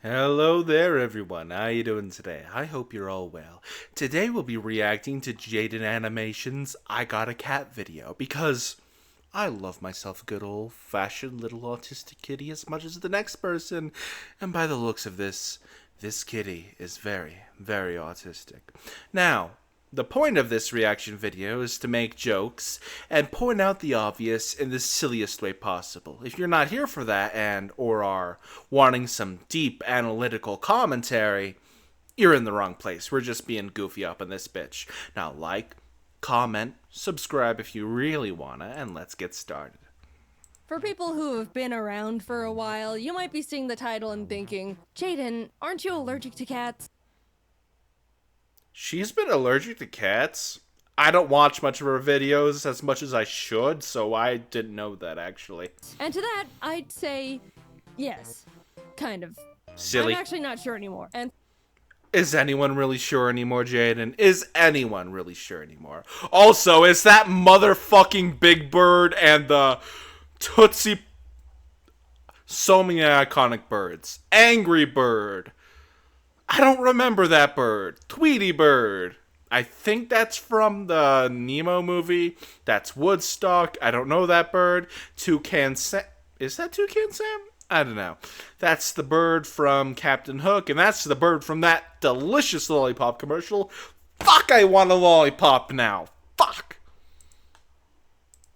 Hello there, everyone. How you doing today? I hope you're all well. Today we'll be reacting to Jaiden Animations I Got a Cat video because I love myself a good old-fashioned little autistic kitty as much as the next person. And by the looks of this kitty is very, very autistic. Now, the point of this reaction video is to make jokes and point out the obvious in the silliest way possible. If you're not here for that or are wanting some deep analytical commentary, you're in the wrong place. We're just being goofy up in this bitch. Now like, comment, subscribe if you really wanna, and let's get started. For people who have been around for a while, you might be seeing the title and thinking, Jaiden, aren't you allergic to cats? She's been allergic to cats? I don't watch much of her videos as much as I should, so I didn't know that actually. And to that, I'd say, yes. Kind of. Silly. I'm actually not sure anymore. And is anyone really sure anymore, Jaiden? Is anyone really sure anymore? Also, is that motherfucking Big Bird and the Tootsie... So many iconic birds. Angry Bird. I don't remember that bird. Tweety Bird. I think that's from the Nemo movie. That's Woodstock. I don't know that bird. Toucan Sam. Is that Toucan Sam? I don't know. That's the bird from Captain Hook, and that's the bird from that delicious lollipop commercial. Fuck, I want a lollipop now. Fuck.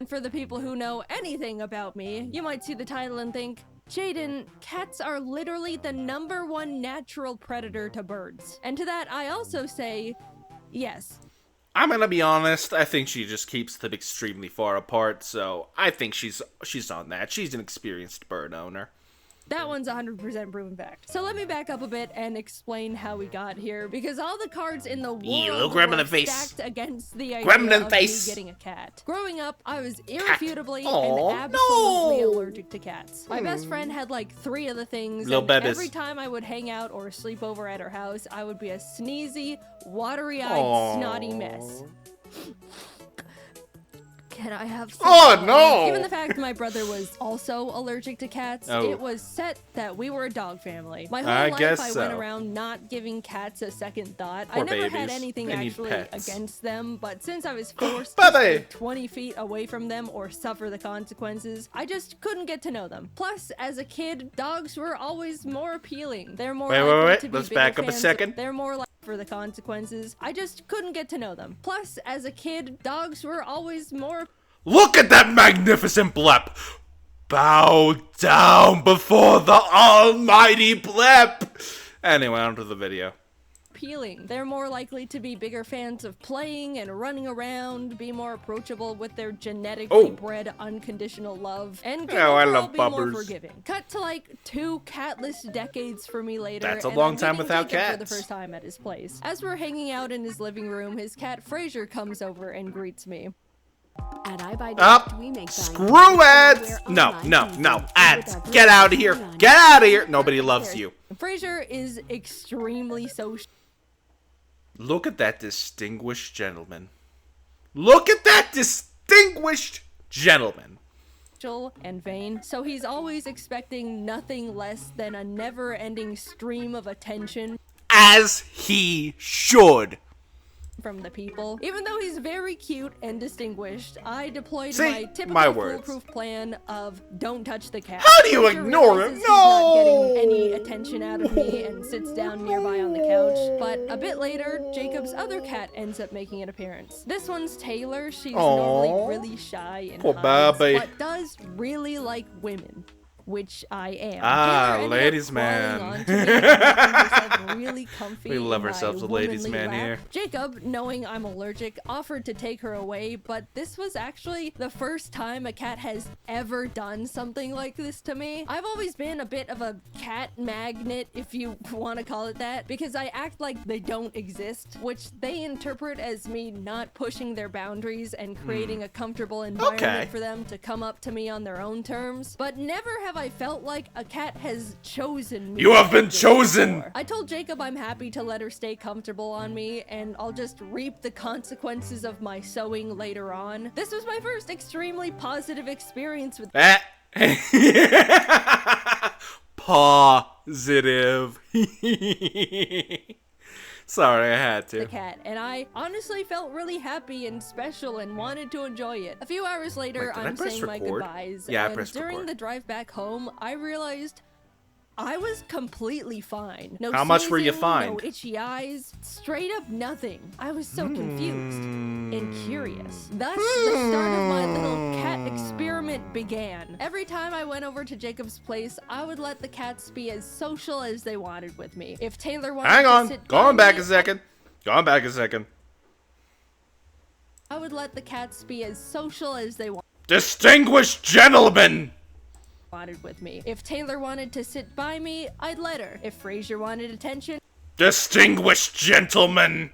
for the people who know anything about me, you might see the title and think, Jaiden, cats are literally the #1 natural predator to birds. And to that, I also say, yes. I'm gonna be honest, I think she just keeps them extremely far apart, so I think she's on that. She's an experienced bird owner. That one's 100% proven fact. So let me back up a bit and explain how we got here, because all the cards in the world were stacked against the idea of me getting a cat. Growing up, I was irrefutably and absolutely allergic to cats. My best friend had like 3 of the things, and every time I would hang out or sleep over at her house, I would be a sneezy, watery-eyed, snotty mess. Can I have some? Oh no! Given the fact my brother was also allergic to cats, it was set that we were a dog family. My whole life I went around not giving cats a second thought. I never had anything actually against them, but since I was forced to stay 20 feet away from them or suffer the consequences, I just couldn't get to know them. Plus, as a kid, dogs were always more appealing. They're more likely to be Let's back up a second. They're more like for the consequences. I just couldn't get to know them. Plus, as a kid, dogs were always more... Look at that magnificent blep! Bow down before the almighty blep! Anyway, on to the video. Appealing. They're more likely to be bigger fans of playing and running around, be more approachable with their genetically bred unconditional love, and can be more forgiving. Cut to like 2 catless decades for me later. That's a long time without cats. For the first time at his place. As we're hanging out in his living room, his cat Fraser comes over and greets me. We make screw ads! No, ads! Get out of here! Get out of here! Nobody loves you. Fraser is extremely social. Look at that distinguished gentleman. Look at that distinguished gentleman. And vain, so he's always expecting nothing less than a never-ending stream of attention. As he should. From the people. Even though he's very cute and distinguished, I deployed my typical foolproof plan of don't touch the cat. How do you ignore him? He's not getting any attention out of me and sits down nearby on the couch. But a bit later, Jacob's other cat ends up making an appearance. This one's Taylor. She's normally really shy and hides, but does really like women. Which I am. Ladies man. Really comfy. We love ourselves a ladies man here. Jacob, knowing I'm allergic, offered to take her away, but this was actually the first time a cat has ever done something like this to me. I've always been a bit of a cat magnet, if you want to call it that, because I act like they don't exist, which they interpret as me not pushing their boundaries and creating a comfortable environment for them to come up to me on their own terms. But never have I felt like a cat has chosen me. You have been chosen! Before. I told Jacob I'm happy to let her stay comfortable on me, and I'll just reap the consequences of my sewing later on. This was my first extremely positive experience with positive. Sorry, I had the to. cat, and I honestly felt really happy and special and wanted to enjoy it. A few hours later, Wait, did I I'm press saying my record? goodbyes, Yeah, I and pressed during record. the drive back home, I realized I was completely fine. No How much were you sneezing, fined? No itchy eyes, straight up nothing. I was so confused and curious. Thus, the start of my little cat experiment began. Every time I went over to Jacob's place, I would let the cats be as social as they wanted with me. If Taylor wanted Hang to on. sit Going by back me, a second. Going back a second. I would let the cats be as social as they Distinguished gentlemen! wanted with me. If Taylor wanted to sit by me, I'd let her. If Frasier wanted attention, Distinguished gentlemen!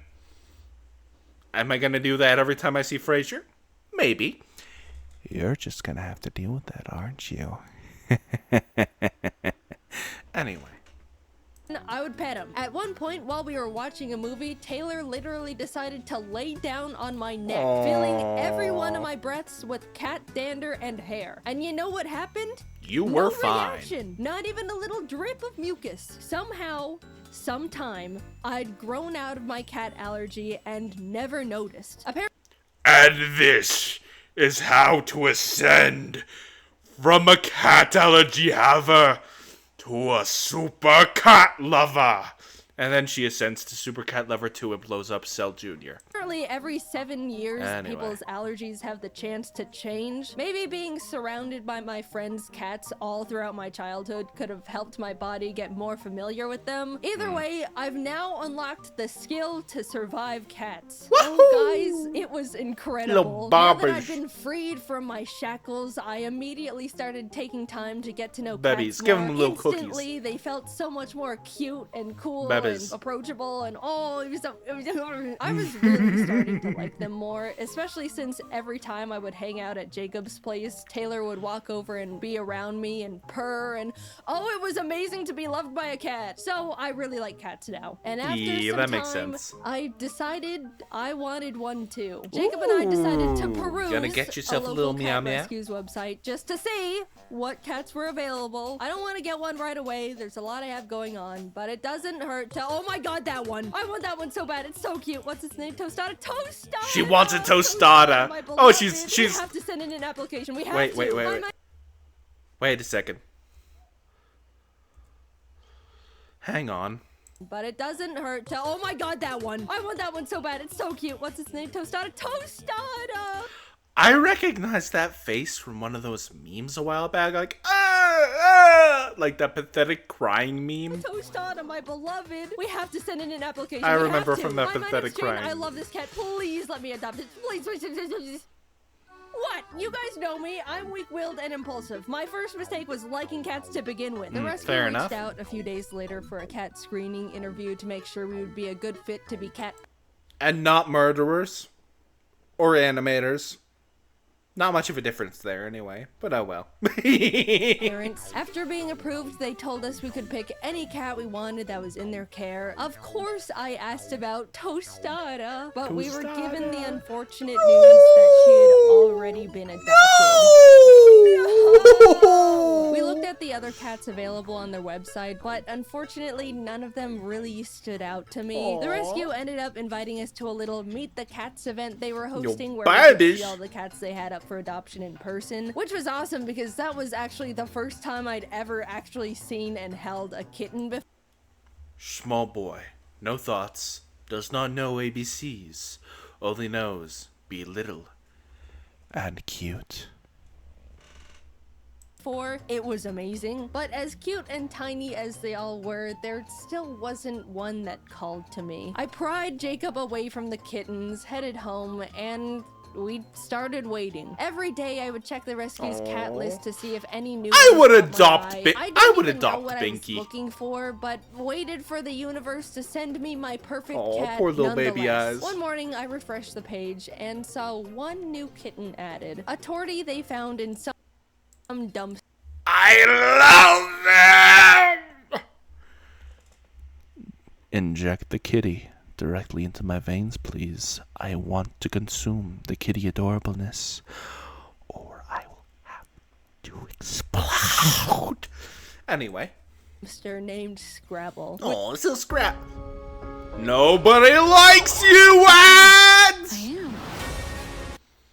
Am I gonna do that every time I see Frasier? Maybe. You're just gonna have to deal with that, aren't you? Anyway. I would pet him. At one point, while we were watching a movie, Taylor literally decided to lay down on my neck, filling every one of my breaths with cat dander and hair. And you know what happened? You were No fine. reaction. Not even a little drip of mucus. Somehow, sometime, I'd grown out of my cat allergy and never noticed. Apparently, And this is how to ascend from a cat allergy haver to a super cat lover. And then she ascends to Super Cat Lover 2 and blows up Cell Jr. every 7 years, Anyway. people's allergies have the chance to change. Maybe being surrounded by my friends' cats all throughout my childhood could have helped my body get more familiar with them. Either way, I've now unlocked the skill to survive cats. Oh, guys, it was incredible. Now that I've been freed from my shackles, I immediately started taking time to get to know Babies, cats give more. them little cookies. Instantly, they felt so much more cute and cool Babies. and approachable, and I was really starting to like them more, especially since every time I would hang out at Jacob's place, Taylor would walk over and be around me and purr, and it was amazing to be loved by a cat. So I really like cats now. And after Yeah, some that time, makes sense. I decided I wanted one too. Jacob and I decided to Ooh, peruse gonna get yourself a little local meow cat meow? rescues website just to see what cats were available. I don't want to get one right away. There's a lot I have going on, but it doesn't hurt to. Oh my god, that one! I want that one so bad. It's so cute. What's its name? Tostada. Tostada. She wants a tostada. My Oh, beloved. she's. We have to send in an application. We have Wait, to. wait. Wait a second. Hang on. But it doesn't hurt to. Oh my god, that one! I want that one so bad. It's so cute. What's its name? Tostada. Tostada. I recognize that face from one of those memes a while back, like that pathetic crying meme. Tostada, my beloved. We have to send in an application. I We remember have to. from that My name is pathetic Jane. crying. I love this cat. Please let me adopt it. Please. What? You guys know me. I'm weak-willed and impulsive. My first mistake was liking cats to begin with. The rescue fair reached enough. out a few days later for a cat screening interview to make sure we would be a good fit to be cat And not murderers. Or animators. Not much of a difference there, anyway. But oh well. parents. After being approved, they told us we could pick any cat we wanted that was in their care. Of course, I asked about Tostada, but we were given the unfortunate news that she had already been adopted. We looked at the other cats available on their website, but unfortunately, none of them really stood out to me. The rescue ended up inviting us to a little Meet the Cats event they were hosting where we could babies. see all the cats they had up for adoption in person, which was awesome because that was actually the first time I'd ever actually seen and held a kitten before. Small boy. No thoughts. Does not know ABCs. Only knows be little. And cute. It was amazing, but as cute and tiny as they all were, there still wasn't one that called to me. I pried Jacob away from the kittens, headed home, and we started waiting. Every day I would check the rescue's cat list to see if any new I would ones caught my adopt eye. Bin- I I didn't would even know adopt what Binky. I was looking for, but waited for the universe to send me my perfect Aw, cat. poor little baby nonetheless. eyes. One morning I refreshed the page and saw one new kitten added. A tortie they found in some dumpster. I love them! Inject the kitty directly into my veins, please. I want to consume the kitty adorableness, or I will have to explode. Anyway, hamster named Scrabble. Oh, it's a scrap. Nobody likes you, ads! I am.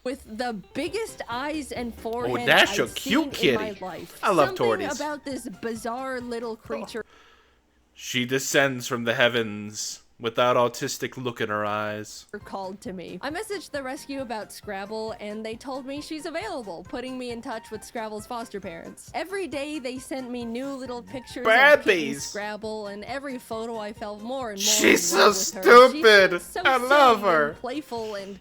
With the biggest eyes and forehead that's a I've cute seen in kitty. my life. I love Something torties. about this bizarre little creature. She descends from the heavens with that autistic look in her eyes. Called to me. I messaged the rescue about Scrabble and they told me she's available, putting me in touch with Scrabble's foster parents. Every day they sent me new little pictures of kitten Babies. Scrabble, and every photo I felt more and more She's in love so with her. She stupid. seems so I love silly her. and playful, and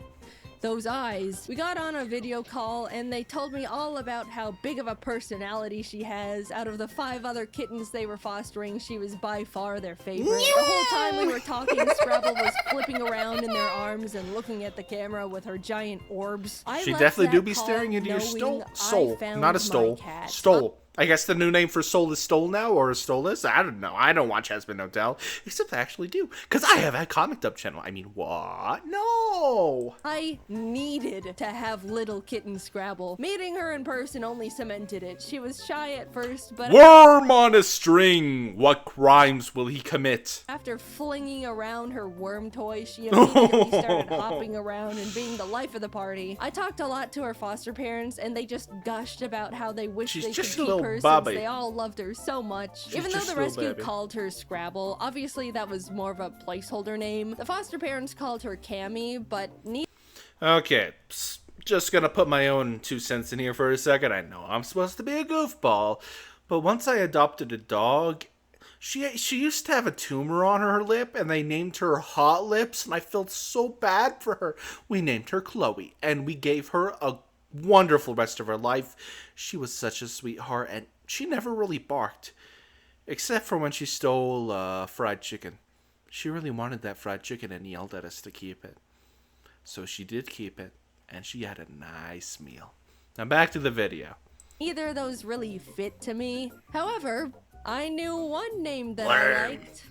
those eyes. We got on a video call and they told me all about how big of a personality she has. Out of the 5 other kittens they were fostering, she was by far their favorite. The whole time we were talking, Scrabble was flipping around in their arms and looking at the camera with her giant orbs. She left definitely do that be call staring into your knowing soul. I found Not a my stole. cat. Stole. I guess the new name for soul is stole now, or is stoleless? I don't know. I don't watch Husband Hotel, except I actually do, because I have a comic dub channel. I mean, what? No! I needed to have little kitten Scrabble. Meeting her in person only cemented it. She was shy at first, but Worm on a string! What crimes will he commit? after flinging around her worm toy, she immediately started hopping around and being the life of the party. I talked a lot to her foster parents, and they just gushed about how they wish She's they just could a keep little her since Bobby. they all loved her so much. She's Even though just the a little rescue baby. called her Scrabble, obviously that was more of a placeholder name. The foster parents called her Cammy, but Okay, just gonna put my own 2 cents in here for a second. I know I'm supposed to be a goofball, but once I adopted a dog, she used to have a tumor on her lip, and they named her Hot Lips, and I felt so bad for her. We named her Chloe, and we gave her a wonderful rest of her life. She was such a sweetheart, and she never really barked, except for when she stole fried chicken. She really wanted that fried chicken and yelled at us to keep it. So she did keep it, and she had a nice meal. Now back to the video. neither of those really fit to me. However, I knew one name that Blurb. I liked.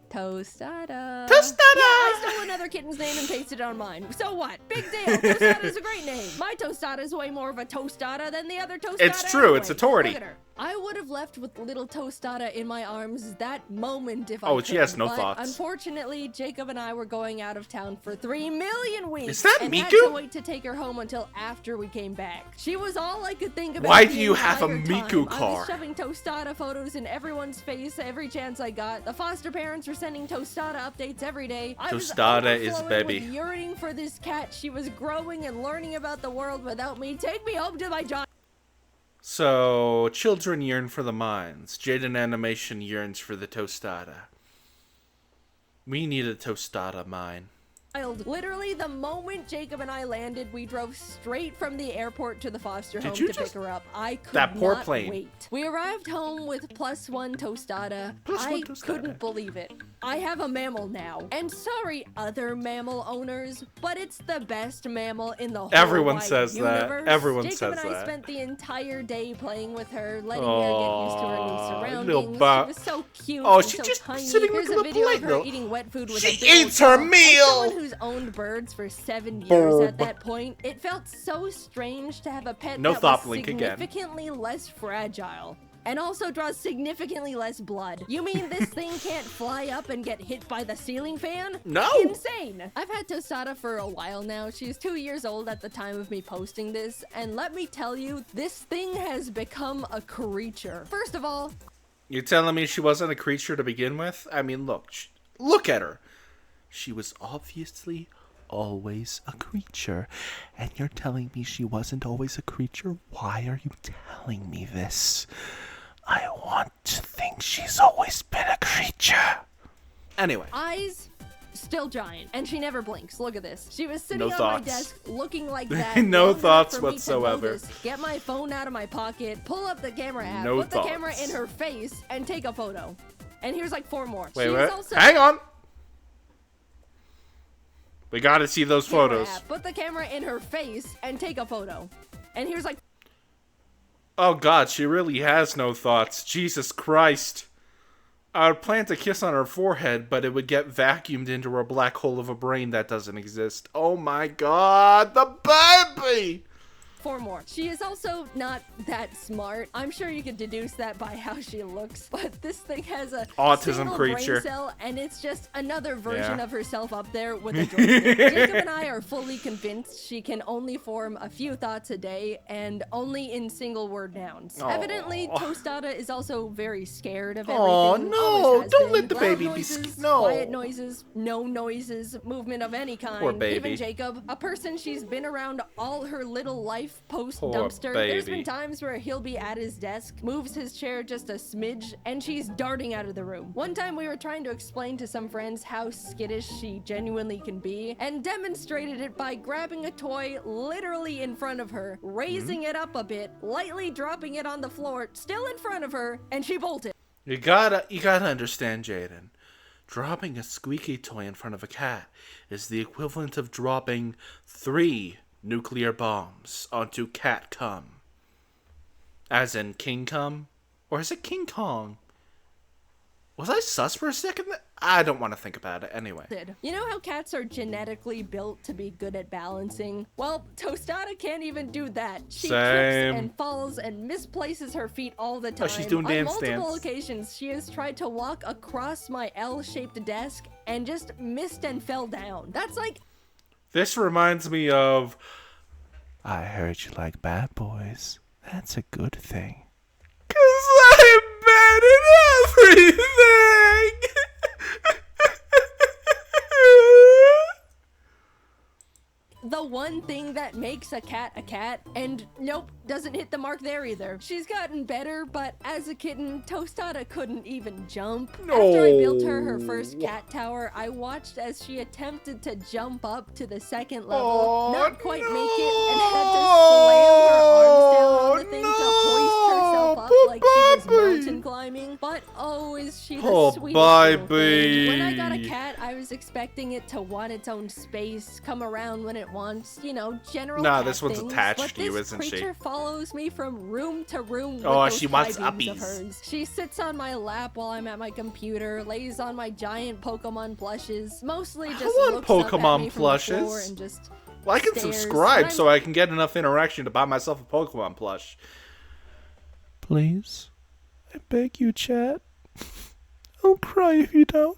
Tostada. Tostada! Yeah, I stole another kitten's name and pasted it on mine. So what? Big deal. Tostada's a great name. My tostada is way more of a tostada than the other tostada. It's true, it's a anyway. torty. Look at her. I would have left with little Tostada in my arms that moment if I Oh, could. she has no but thoughts. Unfortunately, Jacob and I were going out of town for 3 million weeks. Is that and had Miku? to wait to take her home until after we came back. She was all I could think about. Why do the you have a entire Miku time. I car? was shoving Tostada photos in everyone's face every chance I got. The foster parents were sending Tostada updates every day. I was Tostada is overflowing baby. with yearning for this cat. She was growing and learning about the world without me. Take me home to my job. So, children yearn for the mines. Jaiden Animation yearns for the tostada. We need a tostada mine. Literally, the moment Jacob and I landed, we drove straight from the airport to the foster Did home you to just- pick her up. I could That poor not plane. wait. We arrived home with +1 tostada. Plus I one tostada. couldn't believe it. I have a mammal now. And sorry, other mammal owners, but it's the best mammal in the whole Everyone wide says that. universe. Everyone Jacob says and I that. spent the entire day playing with her, letting her get used to her new Aw, surroundings. little She butt. was so cute. Oh, and she's so just tiny. sitting like Here's a a little video of plate, her though. eating wet food with She a big old eats her mouth. As meal! someone who's owned birds for 7 years at Burb. that point, it felt so strange to have a pet No that thought was blink again. significantly less fragile. And also draws significantly less blood. You mean this thing can't fly up and get hit by the ceiling fan? No! Insane! I've had Tostada for a while now. She's 2 years old at the time of me posting this. And let me tell you, this thing has become a creature. First of all, You're telling me she wasn't a creature to begin with? I mean, look at her. She was obviously always a creature. And you're telling me she wasn't always a creature? Why are you telling me this? I want to think she's always been a creature. Anyway. eyes still giant, and she never blinks. Look at this. She was sitting No on thoughts. my desk looking like that. No long enough thoughts for me to whatsoever. notice, get my phone out of my pocket, pull up the camera app, No put the camera thoughts. in her face, and take a photo. And here's like 4 more. Wait, She's what? also Hang on. We gotta see those camera photos. app, put the camera in her face and take a photo. And here's like Oh god, she really has no thoughts. Jesus Christ. I would plant a kiss on her forehead, but it would get vacuumed into a black hole of a brain that doesn't exist. Oh my god, the baby! 4 more. She is also not that smart. I'm sure you could deduce that by how she looks, but this thing has a autism single creature brain cell, and it's just another version Yeah. of herself up there with a joystick. Jacob and I are fully convinced she can only form a few thoughts a day and only in single word nouns. Aw. Evidently, Tostada is also very scared of Aw, everything. no, Always has don't been. let the Loud baby be noises, scared. No. quiet noises, no noises, movement of any kind. Poor baby. Even Jacob, a person she's been around all her little life post Poor dumpster. There's baby. been times where he'll be at his desk, moves his chair just a smidge, and she's darting out of the room. One time we were trying to explain to some friends how skittish she genuinely can be, and demonstrated it by grabbing a toy literally in front of her, raising it up a bit, lightly dropping it on the floor, still in front of her, and she bolted. You gotta understand, Jaiden. Dropping a squeaky toy in front of a cat is the equivalent of dropping 3 nuclear bombs onto cat cum. As in King Cum? Or is it King Kong? Was I sus for a second? I don't want to think about it anyway. You know how cats are genetically built to be good at balancing? Well, Tostada can't even do that. She Same. trips and falls and misplaces her feet all the time. Oh, she's doing On dance multiple dance. occasions, she has tried to walk across my L-shaped desk and just missed and fell down. That's like... This reminds me of... I heard you like bad boys. That's a good thing. 'Cause I'm bad at everything! the one thing that makes a cat, and nope, doesn't hit the mark there either. She's gotten better, but as a kitten, Tostada couldn't even jump. After I built her first cat tower, I watched as she attempted to jump up to the 2nd level, not quite make it, and had to slam her arms down on the thing to hoist herself up like she was mountain climbing. But oh, is she the sweetest little thing. When I got a cat, I was expecting it to want its own space, come around when it wants, you know, general Nah, cat this one's things, attached but to you, this isn't she? creature follows me from room to room with Oh, those she wants high beams of uppies. hers. She sits on my lap while I'm at my computer, lays on my giant Pokemon plushes, mostly just want looks up at Pokemon me from the floor plushes. and just Well, I can stares. subscribe And so I can get enough interaction to buy myself a Pokemon plush. Please? I beg you, chat. I'll cry if you don't.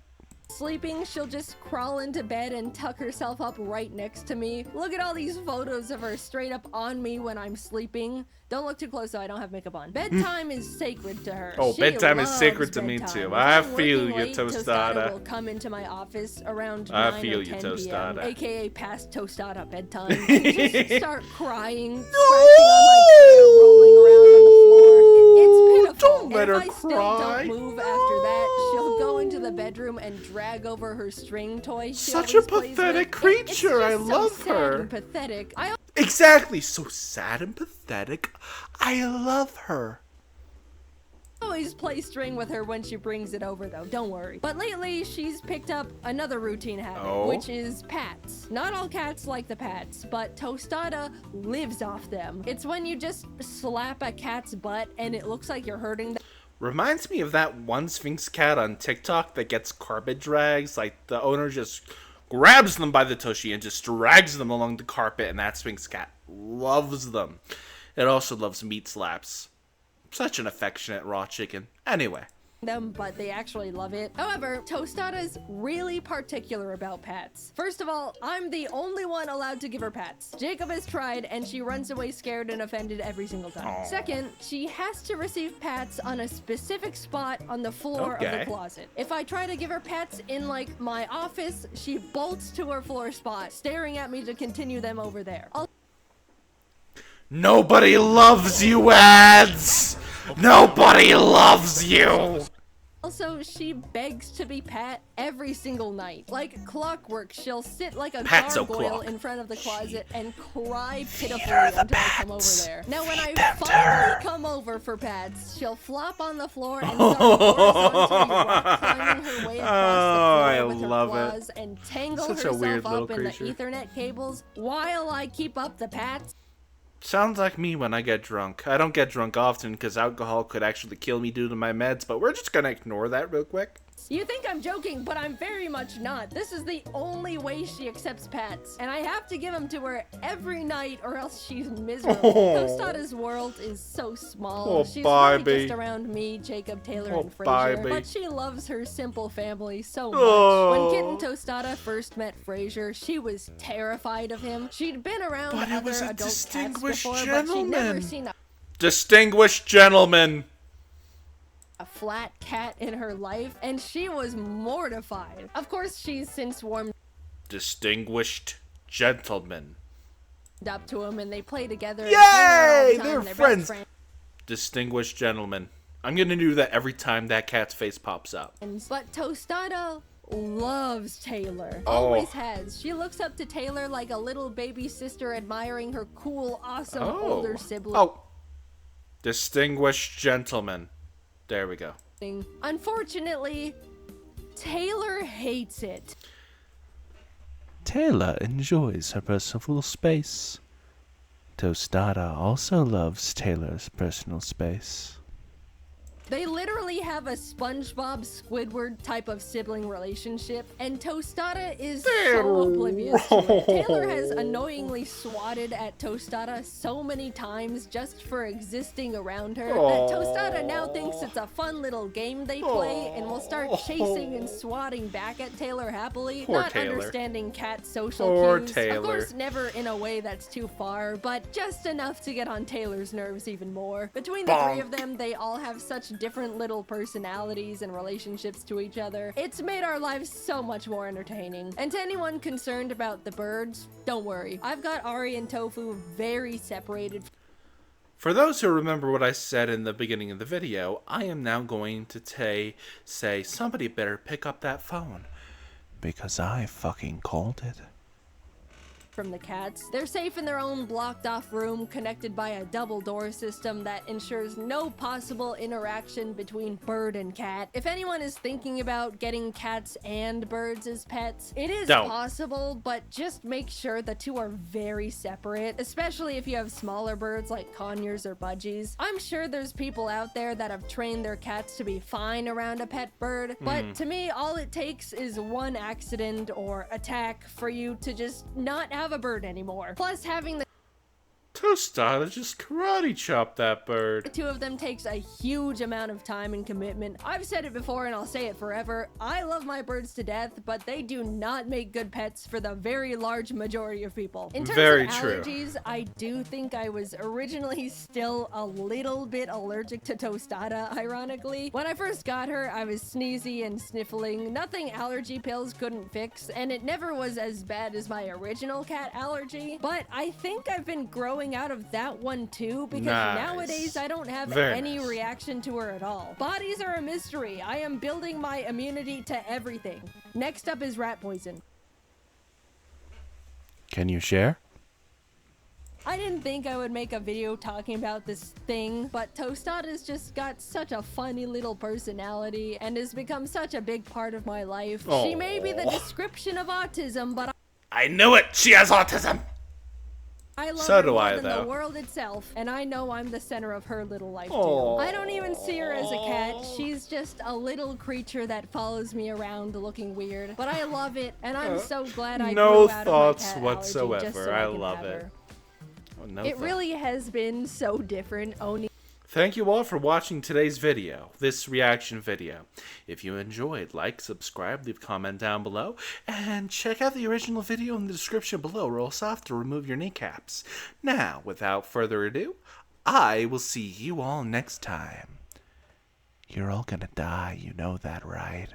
sleeping, she'll just crawl into bed and tuck herself up right next to me. Look at all these photos of her straight up on me when I'm sleeping. Don't look too close though, I don't have makeup on. Bedtime is sacred to her. Oh, She bedtime is loves sacred to me bedtime. too. If I I'm feel working you, late, Tostada. will come into my office around I 9 feel or you, 10 Tostada. p.m., aka past Tostada bedtime, and just start crying, scratching on my chair, rolling around on the floor. It's pitiful. Don't let And her if I still cry. don't move after that, she'll go into the bedroom and drag over her string toy. She Such a always plays pathetic with. creature. It's just I so love sad her. and pathetic. I Exactly. So sad and pathetic. I love her. always play string with her when she brings it over though, don't worry. But lately, she's picked up another routine habit, Oh? which is pats. Not all cats like the pats, but Tostada lives off them. It's when you just slap a cat's butt and it looks like you're hurting them. Reminds me of that one Sphinx cat on TikTok that gets carpet drags. Like, the owner just grabs them by the tushy and just drags them along the carpet, and that Sphinx cat loves them. It also loves meat slaps. Such an affectionate raw chicken. Anyway. But they actually love it. However, Tostada's really particular about pats. First of all, I'm the only one allowed to give her pats. Jacob has tried, and she runs away scared and offended every single time. Aww. Second, she has to receive pats on a specific spot on the floor of Okay. the closet. If I try to give her pats in, like, my office, she bolts to her floor spot, staring at me to continue them over there. Nobody loves you, ads! Nobody loves you! Also, she begs to be pat every single night. Like clockwork, she'll sit like a Pat's gargoyle o'clock. in front of the closet and cry pitifully her the until I come over pats. there. Now, when I them to finally her. come over for pats, she'll flop on the floor and start horizontally rock climbing her way across the I floor with her love it. claws and tangle Such a herself weird little up in the creature. Ethernet cables while I keep up the pats. Sounds like me when I get drunk. I don't get drunk often because alcohol could actually kill me due to my meds, but we're just gonna ignore that real quick. You think I'm joking, but I'm very much not. This is the only way she accepts pets, and I have to give them to her every night or else she's miserable. Tostada's world is so small. She's really just around me, Jacob, Taylor, and Fraser, but she loves her simple family so much. When Kitten Tostada first met Fraser, she was terrified of him. She'd been around other adult cats before, but she'd never seen a distinguished gentleman. A flat cat in her life, and she was mortified. Of course, she's since warmed distinguished gentleman up to him, and they play together. Yay! They're friends. Distinguished gentleman. I'm gonna do that every time that cat's face pops up. But Tostada loves Taylor. Always has. She looks up to Taylor like a little baby sister admiring her cool, awesome older sibling. Distinguished gentleman. There we go. Unfortunately, Taylor hates it. Taylor enjoys her personal space. Tostada also loves Taylor's personal space. They literally have a SpongeBob Squidward type of sibling relationship, and Tostada is so oblivious to it. Taylor has annoyingly swatted at Tostada so many times just for existing around her that Tostada now thinks it's a fun little game they play and will start chasing and swatting back at Taylor happily, not understanding cat social cues. Of course, never in a way that's too far, but just enough to get on Taylor's nerves even more. Between the three of them, they all have such different little personalities and relationships to each other. It's made our lives so much more entertaining. And to anyone concerned about the birds, don't worry. I've got Ari and Tofu very separated. For those who remember what I said in the beginning of the video, I am now going to say somebody better pick up that phone. Because I fucking called it. From the cats. They're safe in their own blocked off room connected by a double door system that ensures no possible interaction between bird and cat. If anyone is thinking about getting cats and birds as pets, it is possible, but just make sure the two are very separate, especially if you have smaller birds like conures or budgies. I'm sure there's people out there that have trained their cats to be fine around a pet bird, but to me, all it takes is one accident or attack for you to just not have a bird anymore. Plus, having the Tostada just karate chopped that bird. The two of them takes a huge amount of time and commitment. I've said it before and I'll say it forever. I love my birds to death, but they do not make good pets for the very large majority of people. In terms of allergies, I do think I was originally still a little bit allergic to Tostada, ironically. When I first got her, I was sneezy and sniffling. Nothing allergy pills couldn't fix, and it never was as bad as my original cat allergy. But I think I've been growing out of that one too, because nowadays I don't have any reaction to her at all. Bodies are a mystery. I am building my immunity to everything. Next up is rat poison. Can you share? I didn't think I would make a video talking about this thing, but Tostada's just got such a funny little personality and has become such a big part of my life. She may be the description of autism, but I knew it! She has autism! I love her more than the world itself, and I know I'm the center of her little life too. I don't even see her as a cat. She's just a little creature that follows me around looking weird. But I love it, and I'm so glad I grew out of my cat whatsoever. Just so I love it. It really has been so different owning. Thank you all for watching today's video, this reaction video. If you enjoyed, like, subscribe, leave a comment down below, and check out the original video in the description below, or else I'll have to remove your kneecaps. Now, without further ado, I will see you all next time. You're all gonna die, you know that, right?